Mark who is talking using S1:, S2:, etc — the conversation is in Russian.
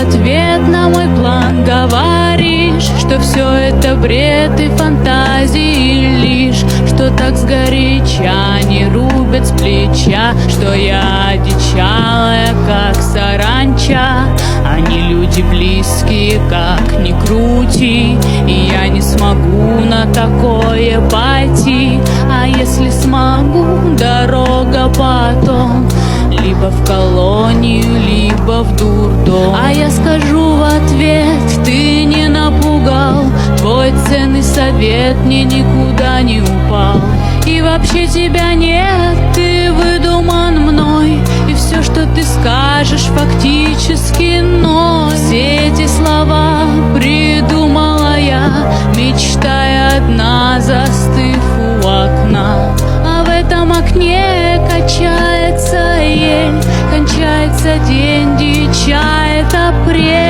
S1: ответ на мой план. Говоришь, что все это бред и фантазии лишь, что так сгоряча не рубят с плеча, что я одичалая, как саранча. Они люди близкие, как ни крути, и я не смогу на такое пойти. А если смогу, дорога потом либо в колонию, либо в дурдом. А я скажу в ответ: ты не напугал, твой ценный совет мне никуда не упал. И вообще тебя нет, ты выдуман мной, и все, что ты скажешь, фактически ноль. Все эти слова придумала я, мечтая одна, застыв у окна. А в этом окне качается ель, кончается день, дичает апрель.